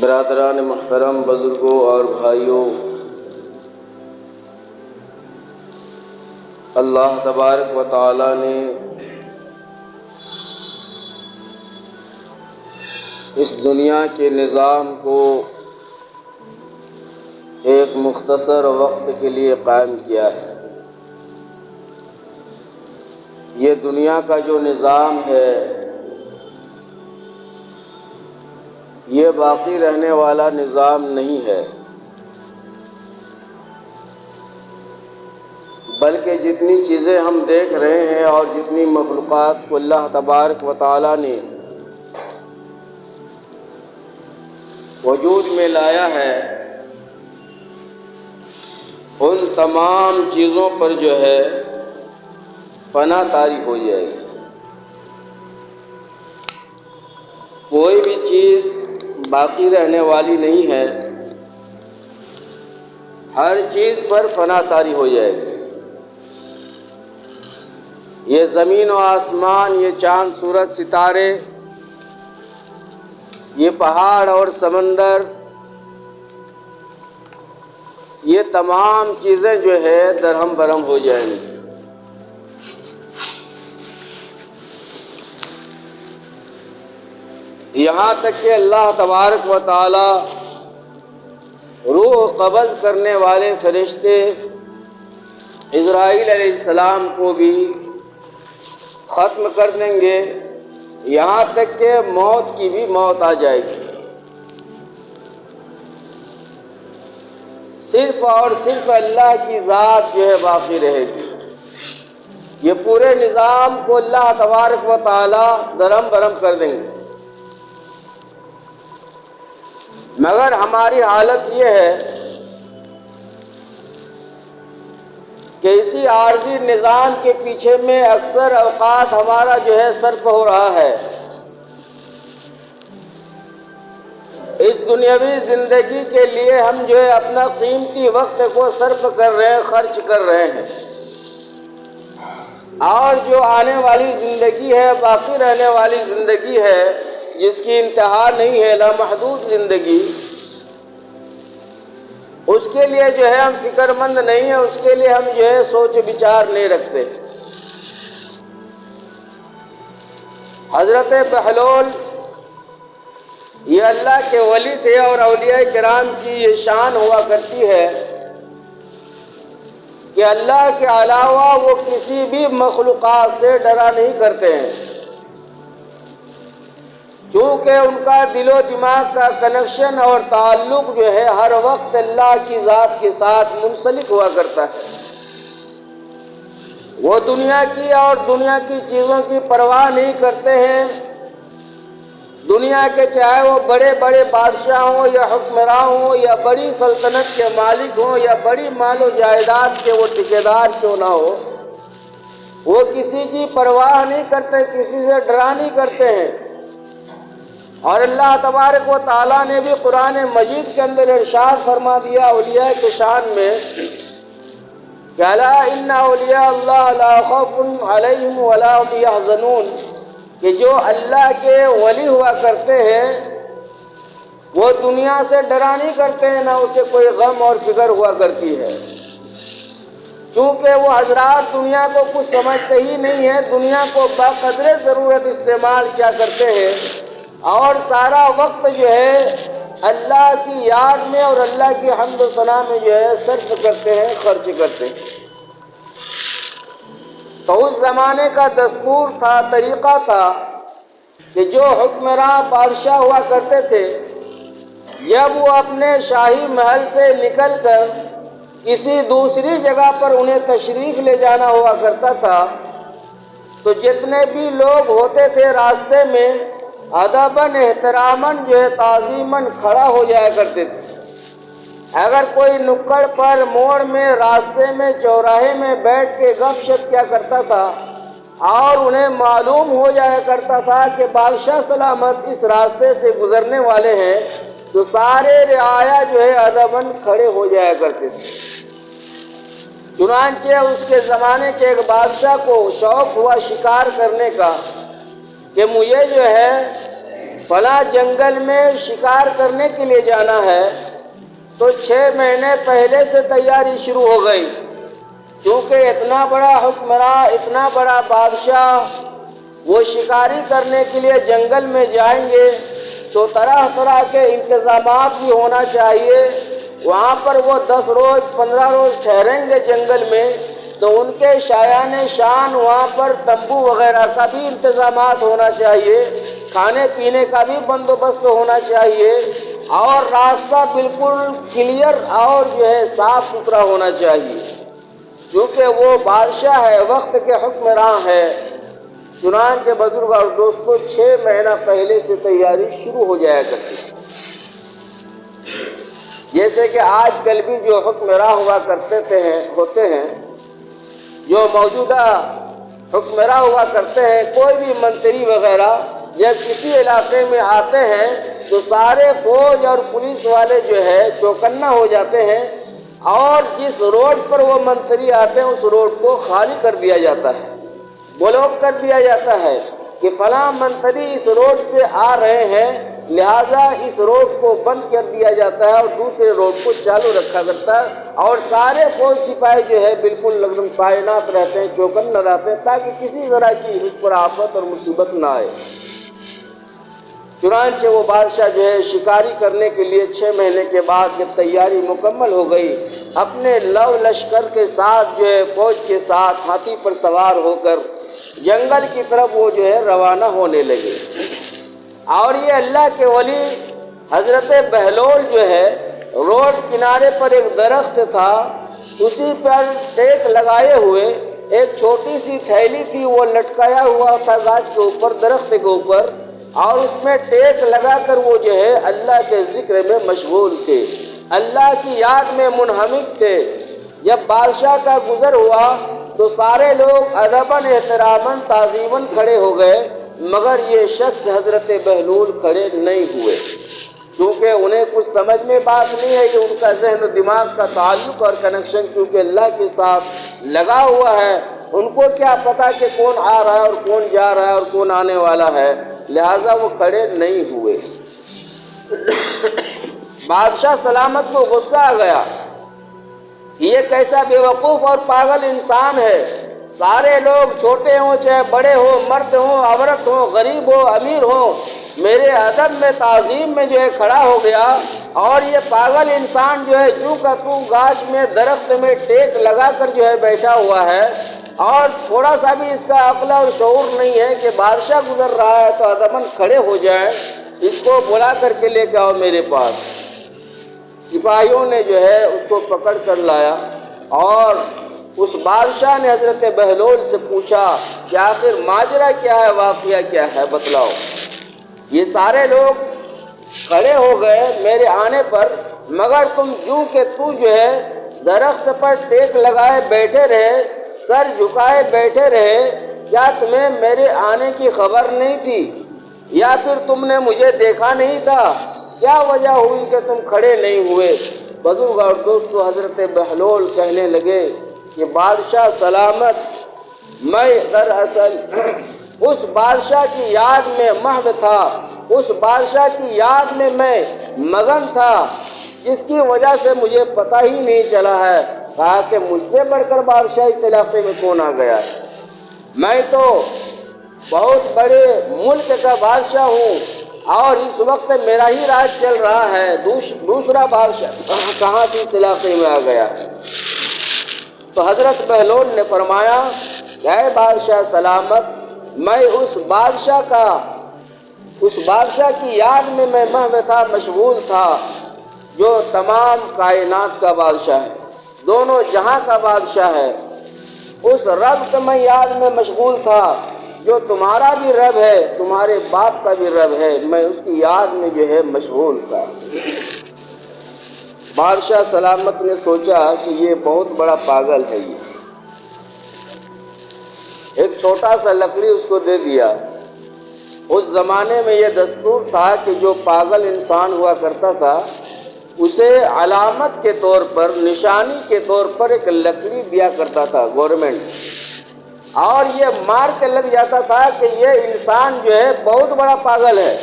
برادران محترم، بزرگوں اور بھائیوں، اللہ تبارک و تعالی نے اس دنیا کے نظام کو ایک مختصر وقت کے لیے قائم کیا ہے۔ یہ دنیا کا جو نظام ہے یہ باقی رہنے والا نظام نہیں ہے، بلکہ جتنی چیزیں ہم دیکھ رہے ہیں اور جتنی مخلوقات کو اللہ تبارک و تعالی نے وجود میں لایا ہے، ان تمام چیزوں پر جو ہے فنا طاری ہو جائے گی۔ کوئی بھی چیز باقی رہنے والی نہیں ہے، ہر چیز پر فنا طاری ہو جائے گی۔ یہ زمین و آسمان، یہ چاند سورج ستارے، یہ پہاڑ اور سمندر، یہ تمام چیزیں جو ہے درہم برہم ہو جائیں گی۔ یہاں تک کہ اللہ تبارک و تعالی روح قبض کرنے والے فرشتے اسرائیل علیہ السلام کو بھی ختم کر دیں گے، یہاں تک کہ موت کی بھی موت آ جائے گی۔ صرف اور صرف اللہ کی ذات جو ہے باقی رہے گی۔ یہ پورے نظام کو اللہ تبارک و تعالی درہم برہم کر دیں گے، مگر ہماری حالت یہ ہے کہ اسی عارضی نظام کے پیچھے میں اکثر اوقات ہمارا جو ہے صرف ہو رہا ہے۔ اس دنیاوی زندگی کے لیے ہم جو ہے اپنا قیمتی وقت کو صرف کر رہے ہیں، خرچ کر رہے ہیں، اور جو آنے والی زندگی ہے، باقی رہنے والی زندگی ہے، جس کی انتہا نہیں ہے، لامحدود زندگی، اس کے لیے جو ہے ہم فکر مند نہیں ہیں، اس کے لیے ہم جو ہے سوچ بچار نہیں رکھتے۔ حضرت بہلول یہ اللہ کے ولی تھے، اور اولیاء کرام کی یہ شان ہوا کرتی ہے کہ اللہ کے علاوہ وہ کسی بھی مخلوقات سے ڈرا نہیں کرتے ہیں، چونکہ ان کا دل و دماغ کا کنیکشن اور تعلق جو ہے ہر وقت اللہ کی ذات کے ساتھ منسلک ہوا کرتا ہے۔ وہ دنیا کی اور دنیا کی چیزوں کی پرواہ نہیں کرتے ہیں، دنیا کے چاہے وہ بڑے بڑے بادشاہ ہوں یا حکمراں ہوں یا بڑی سلطنت کے مالک ہوں یا بڑی مال و جائیداد کے وہ ٹھیکیدار کیوں نہ ہو، وہ کسی کی پرواہ نہیں کرتے، کسی سے ڈرا نہیں کرتے ہیں۔ اور اللہ تبارک و تعالیٰ نے بھی قرآن مجید کے اندر ارشاد فرما دیا اولیاء کے شان میں کہ الا ان اولیاء اللہ لا خوف علیہم ولا هم یحزنون، کہ جو اللہ کے ولی ہوا کرتے ہیں وہ دنیا سے ڈرا نہیں کرتے ہیں، نہ اسے کوئی غم اور فکر ہوا کرتی ہے، چونکہ وہ حضرات دنیا کو کچھ سمجھتے ہی نہیں ہیں، دنیا کو بقدر ضرورت استعمال کیا کرتے ہیں، اور سارا وقت جو ہے اللہ کی یاد میں اور اللہ کی حمد و ثنا میں جو ہے صرف کرتے ہیں، خرچ کرتے ہیں۔ تو اس زمانے کا دستور تھا، طریقہ تھا کہ جو حکمراں بادشاہ ہوا کرتے تھے، جب وہ اپنے شاہی محل سے نکل کر کسی دوسری جگہ پر انہیں تشریف لے جانا ہوا کرتا تھا، تو جتنے بھی لوگ ہوتے تھے راستے میں ادباً احتراماً جو ہے تعظیماً کھڑا ہو جایا کرتے تھے۔ اگر کوئی نکڑ پر، موڑ میں، راستے میں، چوراہے میں بیٹھ کے گپ شپ کیا کرتا تھا اور انہیں معلوم ہو جایا کرتا تھا کہ بادشاہ سلامت اس راستے سے گزرنے والے ہیں، تو سارے رعایا جو ہے ادباً کھڑے ہو جایا کرتے تھے۔ چنانچہ اس کے زمانے کے ایک بادشاہ کو شوق ہوا شکار کرنے کا کہ مجھے جو ہے فلاں جنگل میں شکار کرنے کے لیے جانا ہے تو 6 مہینے پہلے سے تیاری شروع ہو گئی، کیونکہ اتنا بڑا حکمراں، اتنا بڑا بادشاہ وہ شکاری کرنے کے لیے جنگل میں جائیں گے تو طرح طرح کے انتظامات بھی ہونا چاہیے۔ وہاں پر وہ 10 روز 15 روز ٹھہریں گے جنگل میں، تو ان کے شایان شان وہاں پر تمبو وغیرہ کا بھی انتظامات ہونا چاہیے، کھانے پینے کا بھی بندوبست ہونا چاہیے، اور راستہ بالکل کلیئر اور صاف ستھرا ہونا چاہیے، کیونکہ وہ بادشاہ ہے، وقت کے حکمراں ہے۔ چنانچہ بزرگ اور دوستوں 6 مہینہ پہلے سے تیاری شروع ہو جایا کرتی ہے۔ جیسے کہ آج کل بھی جو حکمراں ہوا ہوتے ہیں، جو موجودہ حکمراں ہوا کرتے ہیں، کوئی بھی منتری وغیرہ جب کسی علاقے میں آتے ہیں تو سارے فوج اور پولیس والے چوکنا ہو جاتے ہیں، اور جس روڈ پر وہ منتری آتے ہیں اس روڈ کو خالی کر دیا جاتا ہے، بلاک کر دیا جاتا ہے کہ فلاں منتری اس روڈ سے آ رہے ہیں، لہذا اس روڈ کو بند کر دیا جاتا ہے اور دوسرے روڈ کو چالو رکھا کرتا ہے، اور سارے فوج سپاہی بالکل لگن تعینات رہتے ہیں، چوکن رہتے ہیں، تاکہ کسی طرح کی اس پر آفت اور مصیبت نہ آئے۔ چنانچہ وہ بادشاہ شکاری کرنے کے لیے 6 مہینے کے بعد جب تیاری مکمل ہو گئی، اپنے لو لشکر کے ساتھ فوج کے ساتھ ہاتھی پر سوار ہو کر جنگل کی طرف وہ روانہ ہونے لگے۔ اور یہ اللہ کے ولی حضرت بہلول روڈ کنارے پر ایک درخت تھا، اسی پر ٹیک لگائے ہوئے ایک چھوٹی سی تھیلی تھی، وہ لٹکایا ہوا تھا گاچھ کے اوپر، درخت کے اوپر، اور اس میں ٹیک لگا کر وہ اللہ کے ذکر میں مشغول تھے، اللہ کی یاد میں منہمک تھے۔ جب بادشاہ کا گزر ہوا تو سارے لوگ ادباً احتراماً تعظیماً کھڑے ہو گئے، مگر یہ شخص حضرت بہلول کھڑے نہیں ہوئے، کیونکہ انہیں کچھ سمجھ میں بات نہیں ہے، یہ ان کا ذہن و دماغ کا تعلق اور کنیکشن کیونکہ اللہ کے ساتھ لگا ہوا ہے، ان کو کیا پتا کہ کون آ رہا ہے اور کون جا رہا ہے اور کون آنے والا ہے، لہٰذا وہ کھڑے نہیں ہوئے۔ بادشاہ سلامت کو غصہ آ گیا، یہ کیسا بے وقوف اور پاگل انسان ہے، سارے لوگ چھوٹے ہوں چاہے بڑے ہوں، مرد ہوں عورت ہوں، غریب ہو امیر ہو، میرے ادب میں تعظیم میں کھڑا ہو گیا، اور یہ پاگل انسان چوں کا توں گاچھ میں درخت میں ٹیک لگا کر بیٹھا ہوا ہے، اور تھوڑا سا بھی اس کا عقل اور شعور نہیں ہے کہ بادشاہ گزر رہا ہے تو ادباً کھڑے ہو جائیں، اس کو بلا کر کے لے کے آؤ میرے پاس۔ سپاہیوں نے اس کو پکڑ کر لایا، اور اس بادشاہ نے حضرت بہلول سے پوچھا کہ آخر ماجرا کیا ہے، واقعہ کیا ہے، بتلاؤ۔ یہ سارے لوگ کھڑے ہو گئے میرے آنے پر، مگر تم یوں کہ تو درخت پر ٹیک لگائے بیٹھے رہے، سر جھکائے بیٹھے رہے، کیا تمہیں میرے آنے کی خبر نہیں تھی، یا پھر تم نے مجھے دیکھا نہیں تھا؟ کیا وجہ ہوئی کہ تم کھڑے نہیں ہوئے؟ بزرگ اور دوستو، حضرت بہلول کہنے لگے کہ بادشاہ سلامت، میں دراصل اس بادشاہ کی یاد میں محو تھا، اس بادشاہ کی یاد میں مگن تھا، جس کی وجہ سے مجھے پتہ ہی نہیں چلا ہے۔ کہا کہ مجھ سے بڑھ کر بادشاہ اس علاقے میں کون آ گیا ہے؟ میں تو بہت بڑے ملک کا بادشاہ ہوں، اور اس وقت میرا ہی راج چل رہا ہے، دوسرا بادشاہ کہاں سے اس علاقے میں آ گیا؟ تو حضرت بہلول نے فرمایا، اے بادشاہ سلامت، میں اس بادشاہ کی یاد میں محو تھا، مشغول تھا، جو تمام کائنات کا بادشاہ ہے، دونوں جہاں کا بادشاہ ہے، اس رب کے میں یاد میں مشغول تھا جو تمہارا بھی رب ہے، تمہارے باپ کا بھی رب ہے، میں اس کی یاد میں مشغول تھا۔ بادشاہ سلامت نے سوچا کہ یہ بہت بڑا پاگل ہے، یہ ایک چھوٹا سا لکڑی اس کو دے دیا۔ اس زمانے میں یہ دستور تھا کہ جو پاگل انسان ہوا کرتا تھا اسے علامت کے طور پر، نشانی کے طور پر ایک لکڑی دیا کرتا تھا گورنمنٹ، اور یہ مار کے لگ جاتا تھا کہ یہ انسان بہت بڑا پاگل ہے۔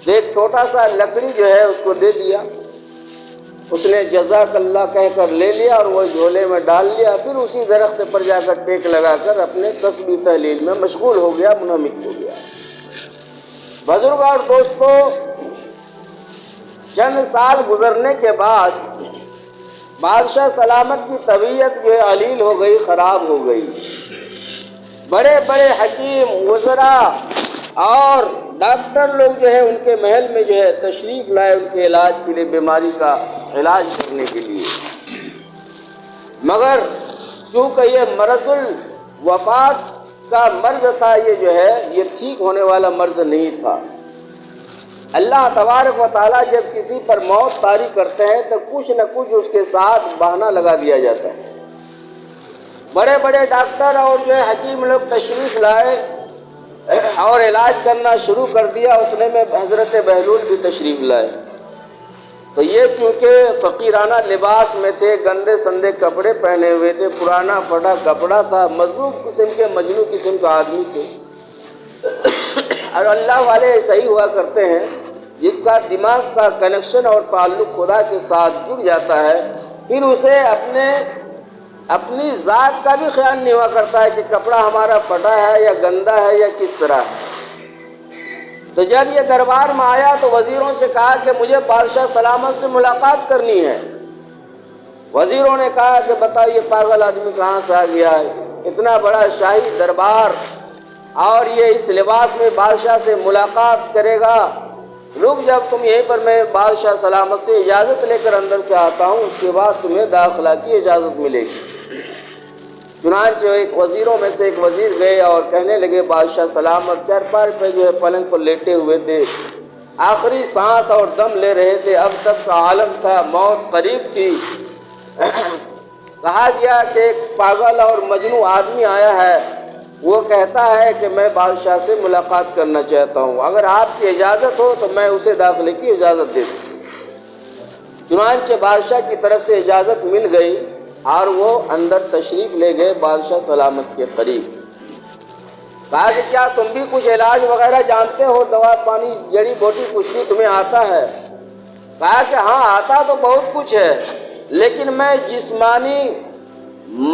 ایک چھوٹا سا لکڑی جو ہے اس کو دے دیا، اس نے جزاک اللہ کہہ کر لے لیا اور وہ جھولے میں ڈال لیا، پھر اسی درخت پر جا کر ٹیک لگا کر اپنے تسبیح تحلیل میں مشغول ہو گیا، منہمک ہو گیا۔ بزرگ اور دوستو، چند سال گزرنے کے بعد بادشاہ سلامت کی طبیعت جو ہے علیل ہو گئی، خراب ہو گئی۔ بڑے بڑے حکیم، وزراء اور ڈاکٹر لوگ جو ہے ان کے محل میں جو ہے تشریف لائے ان کے علاج کے لیے، بیماری کا علاج کرنے کے لیے، مگر چونکہ یہ مرض الوفات کا مرض تھا، یہ جو ہے یہ ٹھیک ہونے والا مرض نہیں تھا۔ اللہ تبارک و تعالیٰ جب کسی پر موت طاری کرتے ہیں تو کچھ نہ کچھ اس کے ساتھ بہانہ لگا دیا جاتا ہے۔ بڑے بڑے ڈاکٹر اور جو ہے حکیم لوگ تشریف لائے اور علاج کرنا شروع کر دیا، اتنے میں حضرت بہلول بھی تشریف لائے۔ تو یہ چونکہ فقیرانہ لباس میں تھے، گندے سندے کپڑے پہنے ہوئے تھے، پرانا پھٹا کپڑا تھا، مظلوم قسم کے، مجنون قسم کا آدمی تھے۔ اور اللہ والے ایسا ہی ہوا کرتے ہیں، جس کا دماغ کا کنیکشن اور تعلق خدا کے ساتھ جڑ جاتا ہے، پھر اسے اپنی ذات کا بھی خیال نہیں ہوا کرتا ہے کہ کپڑا ہمارا پھٹا ہے یا گندا ہے یا کس طرح ہے۔ تو جب یہ دربار میں آیا تو وزیروں سے کہا کہ مجھے بادشاہ سلامت سے ملاقات کرنی ہے۔ وزیروں نے کہا کہ بتاؤ یہ پاگل آدمی کہاں سے آ گیا ہے، اتنا بڑا شاہی دربار اور یہ اس لباس میں بادشاہ سے ملاقات کرے گا، رک جب تم یہیں پر، میں بادشاہ سلامت سے اجازت لے کر اندر سے آتا ہوں، اس کے بعد تمہیں داخلہ کی اجازت ملے گی۔ چنانچہ ایک وزیروں میں سے ایک وزیر گئے اور کہنے لگے بادشاہ سلامت چارپائی پہ جو ہے پلنگ پر لیٹے ہوئے تھے، آخری سانس اور دم لے رہے تھے، اب تک کا عالم تھا، موت قریب تھی۔ کہا گیا کہ ایک پاگل اور مجنون آدمی آیا ہے، وہ کہتا ہے کہ میں بادشاہ سے ملاقات کرنا چاہتا ہوں، اگر آپ کی اجازت ہو تو میں اسے داخلے کی اجازت دے دوں۔ چنانچہ بادشاہ کی طرف سے اجازت مل گئی اور وہ اندر تشریف لے گئے بادشاہ سلامت کے قریب۔ کہا کہ کیا تم بھی کچھ علاج وغیرہ جانتے ہو، دوا پانی جڑی بوٹی کچھ بھی تمہیں آتا ہے؟ کہا کہ ہاں آتا تو بہت کچھ ہے، لیکن میں جسمانی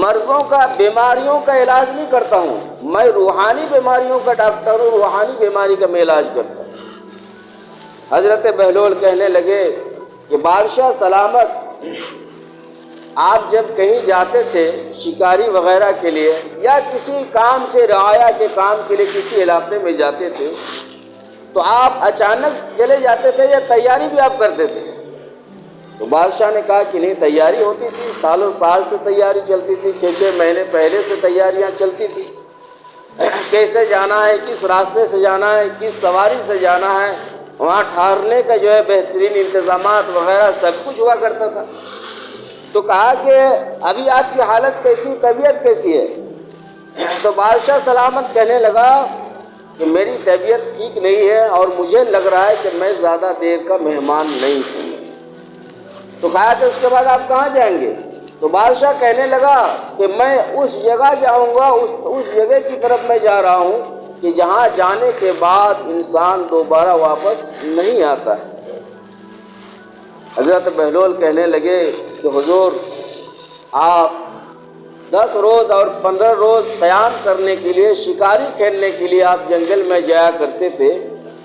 مرضوں کا، بیماریوں کا علاج نہیں کرتا ہوں، میں روحانی بیماریوں کا ڈاکٹر ہوں، روحانی بیماری کا میں علاج کرتا ہوں۔ حضرت بہلول کہنے لگے کہ بادشاہ سلامت، آپ جب کہیں جاتے تھے شکاری وغیرہ کے لیے یا کسی کام سے، رعایا کے کام کے لیے کسی علاقے میں جاتے تھے تو آپ اچانک چلے جاتے تھے یا تیاری بھی آپ کرتے تھے؟ تو بادشاہ نے کہا کہ نہیں، تیاری ہوتی تھی، سالوں سال سے تیاری چلتی تھی، 6 مہینے پہلے سے تیاریاں چلتی تھی، کیسے جانا ہے، کس راستے سے جانا ہے، کس سواری سے جانا ہے، وہاں ٹھہرنے کا جو ہے بہترین انتظامات وغیرہ سب کچھ ہوا کرتا تھا۔ تو کہا کہ ابھی آپ کی حالت کیسی، طبیعت کیسی ہے؟ تو بادشاہ سلامت کہنے لگا کہ میری طبیعت ٹھیک نہیں ہے اور مجھے لگ رہا ہے کہ میں زیادہ دیر کا مہمان نہیں ہوں۔ تو کہا کہ اس کے بعد آپ کہاں جائیں گے؟ تو بادشاہ کہنے لگا کہ میں اس جگہ جاؤں گا، اس جگہ کی طرف میں جا رہا ہوں کہ جہاں جانے کے بعد انسان دوبارہ واپس نہیں آتا ہے۔ حضرت بہلول کہنے لگے کہ حضور، آپ 10 روز اور 15 روز قیام کرنے کے لیے، شکاری کھیلنے کے لیے آپ جنگل میں جایا کرتے تھے،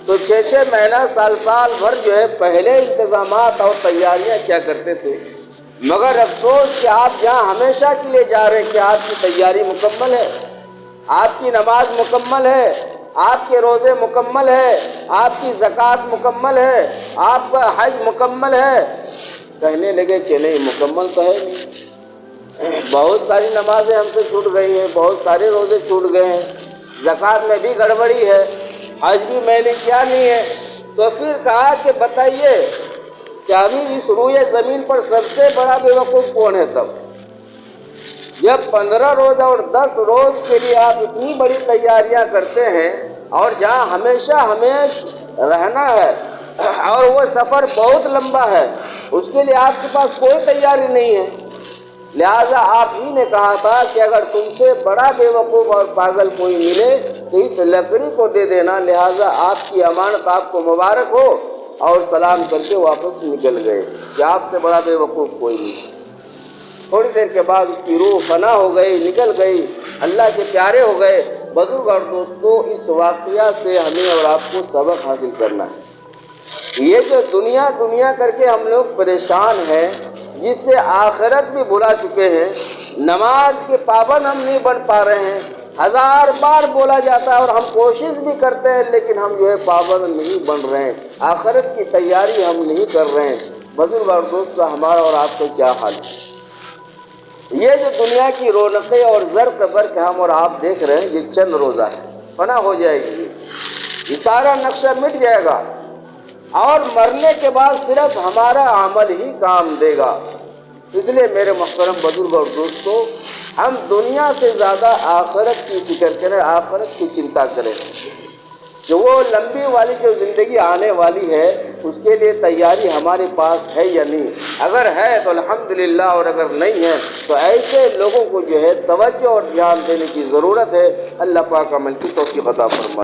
تو 6 مہینہ، سال بھر جو ہے پہلے انتظامات اور تیاریاں کیا کرتے تھے، مگر افسوس کہ آپ جہاں ہمیشہ کے لیے جا رہے ہیں کہ آپ کی تیاری مکمل ہے، آپ کی نماز مکمل ہے، آپ کے روزے مکمل ہے، آپ کی زکوٰۃ مکمل ہے، آپ کا حج مکمل ہے۔ کہنے لگے کہ نہیں، مکمل تو ہے نہیں، بہت ساری نمازیں ہم سے چھوٹ گئی ہیں، بہت سارے روزے چھوٹ گئے ہیں، زکوٰۃ میں بھی گڑبڑی ہے، حج بھی میں نے کیا نہیں ہے۔ تو پھر کہا کہ بتائیے کہ ابھی اس روئے زمین پر سب سے بڑا بیوقوف کون ہے؟ تب جب 15 روز اور 10 روز کے لیے آپ اتنی بڑی تیاریاں کرتے ہیں اور جہاں ہمیشہ رہنا ہے اور وہ سفر بہت لمبا ہے، اس کے لیے آپ کے پاس کوئی تیاری نہیں ہے، لہذا آپ ہی نے کہا تھا کہ اگر تم سے بڑا بے وقوف اور پاگل کوئی ملے تو اس لکڑی کو دے دینا، لہذا آپ کی امانت آپ کو مبارک ہو، اور سلام کر کے واپس نکل گئے کہ آپ سے بڑا بے وقوف کوئی نہیں۔ تھوڑی دیر کے بعد اس کی روح فنا ہو گئی، نکل گئی، اللہ کے پیارے ہو گئے۔ بزرگ اور دوستو، اس واقعہ سے ہمیں اور آپ کو سبق حاصل کرنا ہے۔ یہ جو دنیا دنیا کر کے ہم لوگ پریشان ہیں، جس سے آخرت بھی بھلا چکے ہیں، نماز کے پابند ہم نہیں بن پا رہے ہیں، ہزار بار بولا جاتا ہے اور ہم کوشش بھی کرتے ہیں، لیکن ہم جو ہے پابند نہیں بن رہے ہیں، آخرت کی تیاری ہم نہیں کر رہے ہیں۔ بزرگ اور دوستو، ہمارا اور آپ کا کیا حال ہے؟ یہ جو دنیا کی رونقیں اور زرق برق ہم اور آپ دیکھ رہے ہیں، یہ چند روزہ ہے، فنا ہو جائے گی، یہ سارا نقشہ مٹ جائے گا، اور مرنے کے بعد صرف ہمارا عمل ہی کام دے گا۔ اس لیے میرے محترم بزرگ اور دوستو، ہم دنیا سے زیادہ آخرت کی فکر کریں، آخرت کی چنتا کریں، جو وہ لمبی والی جو زندگی آنے والی ہے، اس کے لیے تیاری ہمارے پاس ہے یا نہیں؟ اگر ہے تو الحمدللہ، اور اگر نہیں ہے تو ایسے لوگوں کو جو ہے توجہ اور دھیان دینے کی ضرورت ہے۔ اللہ پاک عمل کی توفیق عطا فرمائے۔